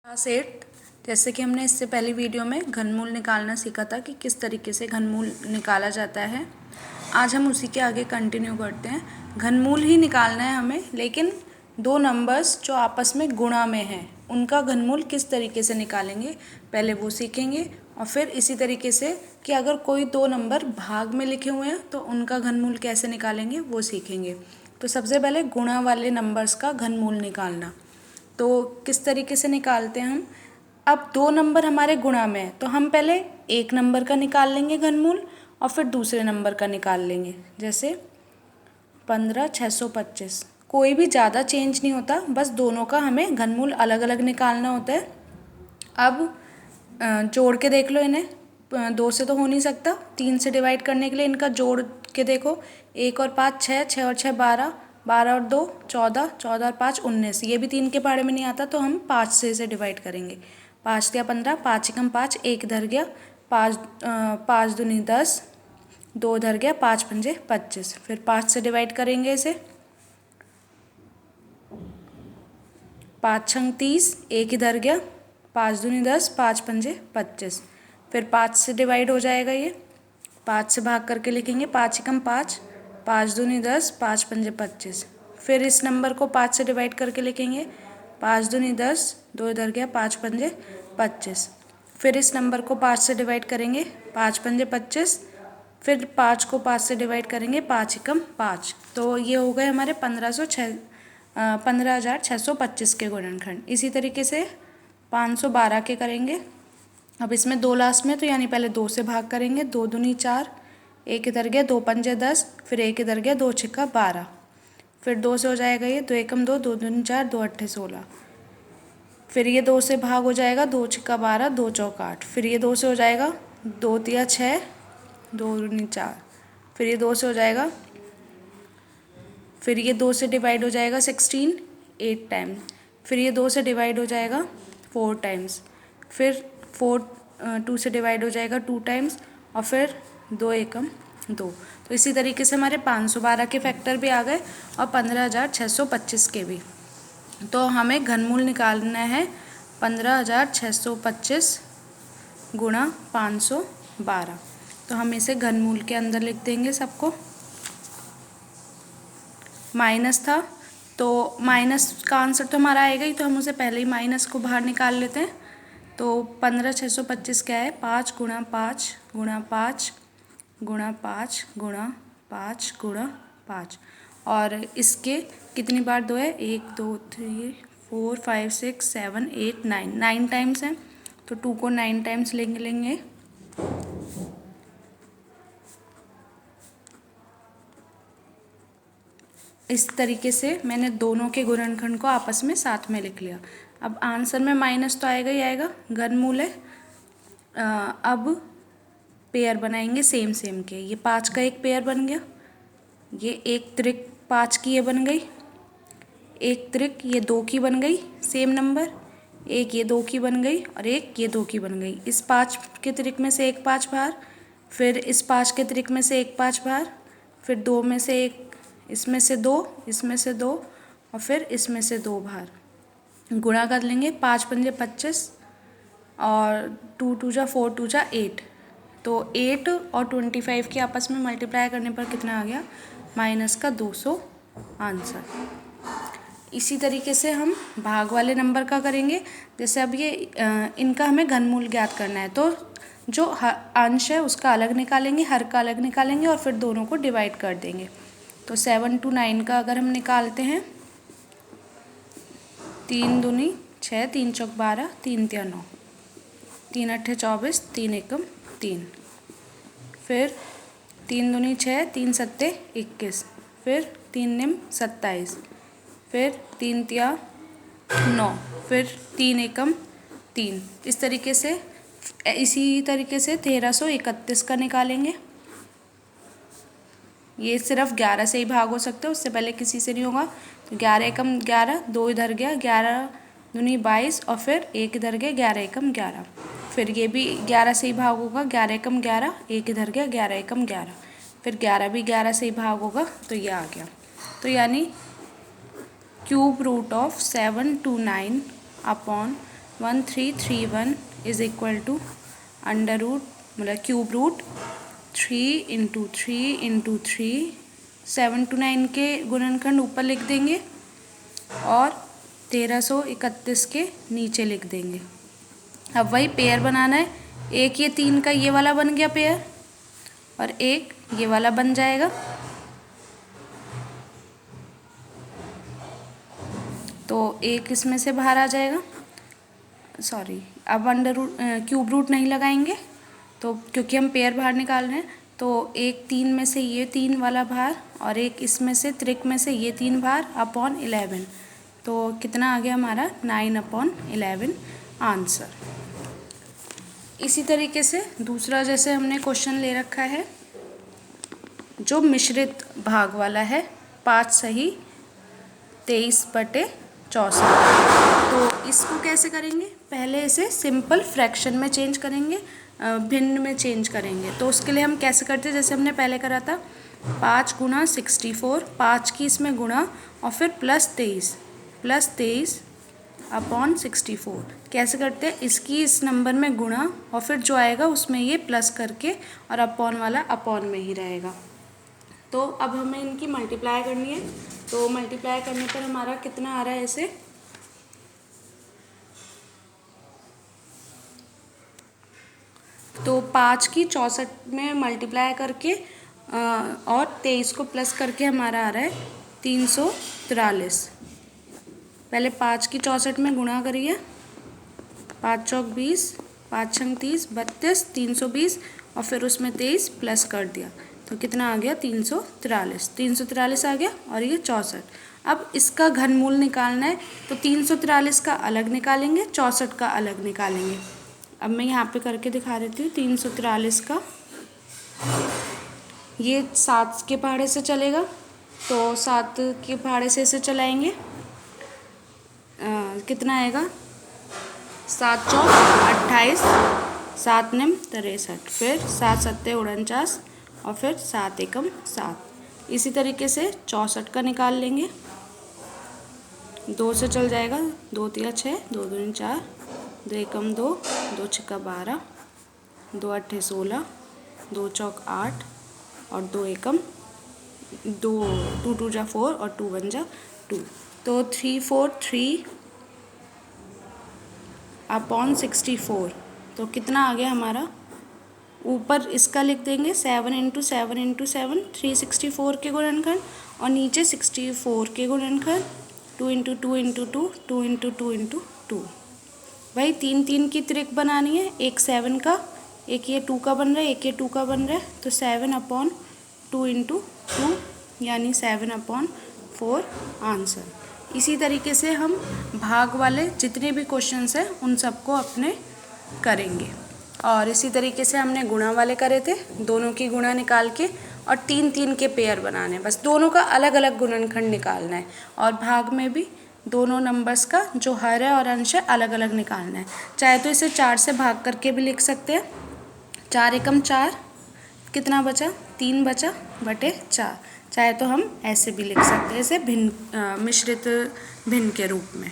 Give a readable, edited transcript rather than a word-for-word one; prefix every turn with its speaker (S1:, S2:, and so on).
S1: Class 8 जैसे कि हमने इससे पहली वीडियो में घनमूल निकालना सीखा था कि किस तरीके से घनमूल निकाला जाता है। आज हम उसी के आगे कंटिन्यू करते हैं। घनमूल ही निकालना है हमें, लेकिन दो नंबर्स जो आपस में गुणा में हैं उनका घनमूल किस तरीके से निकालेंगे पहले वो सीखेंगे, और फिर इसी तरीके से कि अगर कोई दो नंबर भाग में लिखे हुए हैं तो उनका घनमूल कैसे निकालेंगे वो सीखेंगे। तो सबसे पहले गुणा वाले नंबर्स का घनमूल निकालना। तो किस तरीके से निकालते हैं हम। अब दो नंबर हमारे गुणा में है तो हम पहले एक नंबर का निकाल लेंगे घनमूल और फिर दूसरे नंबर का निकाल लेंगे। जैसे 15,625 कोई भी ज़्यादा चेंज नहीं होता, बस दोनों का हमें घनमूल अलग अलग निकालना होता है। अब जोड़ के देख लो इन्हें, 2 से तो हो नहीं सकता, 3 से डिवाइड करने के लिए इनका जोड़ के देखो। 1 और 5 6, 6 और 6 12, 12 और 2 14, 14 और 5 19। ये भी 3 के पहाड़े में नहीं आता तो हम 5 से इसे डिवाइड करेंगे। 5 या 15, 5 एकम 5, 1 इधर गया, 5 दूनी 10, 2 इधर गया, 5 पंजे 25। फिर 5 से डिवाइड करेंगे इसे, 5 छंग 30, 1 इधर गया, 5 दूनी 10, 5 पंजे 25। फिर 5 से डिवाइड हो जाएगा ये, 5 से भाग करके लिखेंगे, 5 एकम 5, 5 दूनी 10, 5 पंजे 25। फिर इस नंबर को 5 से डिवाइड करके लिखेंगे, 5 दूनी 10, 2 इधर गया, 5 पंजे 25। फिर इस नंबर को 5 से डिवाइड करेंगे, 5 पंजे 25। फिर 5 को 5 से डिवाइड करेंगे, 5 एकम 5। तो ये हो गए हमारे 15,625 के गुणनखंड। इसी तरीके से 512 के करेंगे। अब इसमें 2 लास्ट में तो यानी पहले 2 से भाग करेंगे, 2 दूनी 4, 1 इधर गया, 2 पंजे 10, फिर 1 इधर गया, 2 छिक्का 12। फिर 2 से हो जाएगा ये, 2 एकम 2, 2 दूनी 4, 2 अट्ठे 16। फिर ये 2 से भाग हो जाएगा, 2 छिक्का 12, 2 चौक 8। फिर ये 2 से हो जाएगा, 2 तिया 6, 2 दूनी 4। फिर ये 2 से हो जाएगा, फिर ये 2 से डिवाइड हो जाएगा 16 8 टाइम। फिर ये 2 से डिवाइड हो जाएगा 4 टाइम्स। फिर 2 से डिवाइड हो जाएगा 2 टाइम्स, और फिर 2 एकम 2। तो इसी तरीके से हमारे 512 के फैक्टर भी आ गए और 15,625 के भी। तो हमें घनमूल निकालना है 15,625 गुणा 512। तो हम इसे घनमूल के अंदर लिख देंगे सबको। माइनस था तो माइनस का आंसर तो हमारा आएगा ही, तो हम उसे पहले ही माइनस को बाहर निकाल लेते हैं। तो 15,625 क्या है, 5 गुणा 5 गुणा 5 गुणा 5 गुणा 5 गुणा 5। और इसके कितनी बार 2 है, 1 2 3 4 5 6 7 8 9, 9 टाइम्स है। तो 2 को 9 टाइम्स लेंगे। इस तरीके से मैंने दोनों के गुणनखंड को आपस में साथ में लिख लिया। अब आंसर में माइनस तो आएगा ही आएगा, घनमूल है। अब पेयर बनाएंगे सेम के। ये 5 का एक पेयर बन गया, ये एक त्रिक 5 की ये बन गई, एक त्रिक ये 2 की बन गई सेम नंबर, एक ये 2 की बन गई और एक ये 2 की बन गई। इस 5 के त्रिक में से एक 5 बाहर, फिर इस 5 के त्रिक में से एक 5 बाहर, फिर 2 में से एक, इसमें से 2, इसमें से 2 और फिर इसमें से 2 बाहर। गुणा कर लेंगे, 5 पंजे 25 और 2 2 जा 4 2 जा 8। तो 8 और 25 के आपस में मल्टीप्लाई करने पर कितना आ गया, माइनस का 200 आंसर। इसी तरीके से हम भाग वाले नंबर का करेंगे। जैसे अब ये इनका हमें घनमूल ज्ञात करना है, तो जो अंश है उसका अलग निकालेंगे, हर का अलग निकालेंगे और फिर दोनों को डिवाइड कर देंगे। तो 7 to 9 का अगर हम निकालते हैं, 3 दूनी 6, 3 चौक 12, 3 तिया 9, 3 अट्ठे 24, 3 एकम 3। फिर 3 दूनी 6, 3 सत्ते 21, फिर 3 निम 27, फिर 3 तिया 9, फिर 3 एकम 3। इस तरीके से इसी तरीके से 1331 का निकालेंगे। ये सिर्फ 11 से ही भाग हो सकते हैं, उससे पहले किसी से नहीं होगा। तो 11 एकम 11, 2 इधर गया, 11 दूनी 22 और फिर 1 इधर गया, 11 एकम 11। फिर ये भी 11 से ही भाग होगा, 11 एकम 11, 1 इधर गया, 11 एकम 11। फिर 11 भी 11 से ही भाग होगा, तो ये आ गया। तो यानी cube root of 7 to 9 upon 1331 is equal to under root मतलब क्यूब रूट 3 इंटू 3 7 to 9 के गुणनखंड ऊपर लिख देंगे और 1331 के नीचे लिख देंगे। अब वही पेयर बनाना है, एक ये 3 का ये वाला बन गया पेयर और एक ये वाला बन जाएगा। तो एक इसमें से बाहर आ जाएगा, सॉरी अब अंडर रूट क्यूब रूट नहीं लगाएंगे तो क्योंकि हम पेयर बाहर निकाल रहे हैं। तो एक 3 में से ये 3 वाला बाहर और एक इसमें से त्रिक में से ये 3 बाहर अपॉन 11। तो कितना आ गया हमारा 9/11 आंसर। इसी तरीके से दूसरा जैसे हमने क्वेश्चन ले रखा है जो मिश्रित भाग वाला है, 5 सही 23/64। तो इसको कैसे करेंगे, पहले इसे सिंपल फ्रैक्शन में चेंज करेंगे, भिन्न में चेंज करेंगे। तो उसके लिए हम कैसे करते हैं, जैसे हमने पहले करा था 5 × 64, 5 की इसमें गुणा और फिर +23 अपॉन 64। कैसे करते हैं, इसकी इस नंबर में गुणा और फिर जो आएगा उसमें ये प्लस करके और अपॉन वाला अपॉन में ही रहेगा। तो अब हमें इनकी मल्टीप्लाई करनी है। तो मल्टीप्लाई करने पर हमारा कितना आ रहा है ऐसे, तो 5 की 64 में मल्टीप्लाई करके और 23 को प्लस करके हमारा आ रहा है 343। पहले 5 की 64 में गुणा करिए, 5 चौक 20, 5 छंग 30, 32, 320 और फिर उसमें 23 प्लस कर दिया तो कितना आ गया 343 आ गया और ये 64। अब इसका घनमूल निकालना है तो 343 का अलग निकालेंगे, 64 का अलग निकालेंगे। अब मैं यहाँ पे करके दिखा देती हूँ। 343 का ये 7 के पहाड़े से चलेगा तो 7 के पहाड़े से इसे चलाएंगे, कितना आएगा 7 चौक 28, 7 निम 63, फिर 7 सत्ते 49 और फिर 7 एकम 7। इसी तरीके से 64 का निकाल लेंगे, 2 से चल जाएगा, 2 तिया 6, 2 दूनी 4, 2 एकम 2, 2 छक्का 12, 2 अट्ठे 16, 2 चौक 8 और 2 एकम 2, 2 2 जा 4 और 2 1 जा 2। तो 343 अपॉन 64 तो कितना आ गया हमारा, ऊपर इसका लिख देंगे 7 × 7 × 7 364 के गुणनखंड और नीचे 64 के गुणनखंड 2 × 2 × 2 2 × 2 × 2। भाई 3 3 की त्रिक बनानी है, एक 7 का, एक ये 2 का बन रहा है, एक ये 2 का बन रहा है। तो 7/2 × 2 यानी 7/4 आंसर। इसी तरीके से हम भाग वाले जितने भी क्वेश्चंस हैं उन सबको अपने करेंगे। और इसी तरीके से हमने गुणा वाले करे थे, दोनों की गुणा निकाल के और 3 3 के पेयर बनाने हैं, बस दोनों का अलग अलग गुणनखंड निकालना है। और भाग में भी दोनों नंबर्स का जो हर है और अंश है अलग अलग निकालना है। चाहे तो इसे 4 से भाग करके भी लिख सकते हैं, 4 एकम 4, कितना बचा 3 बचा बटे 4। चाहे तो हम ऐसे भी लिख सकते हैं, इसे भिन्न मिश्रित भिन्न के रूप में।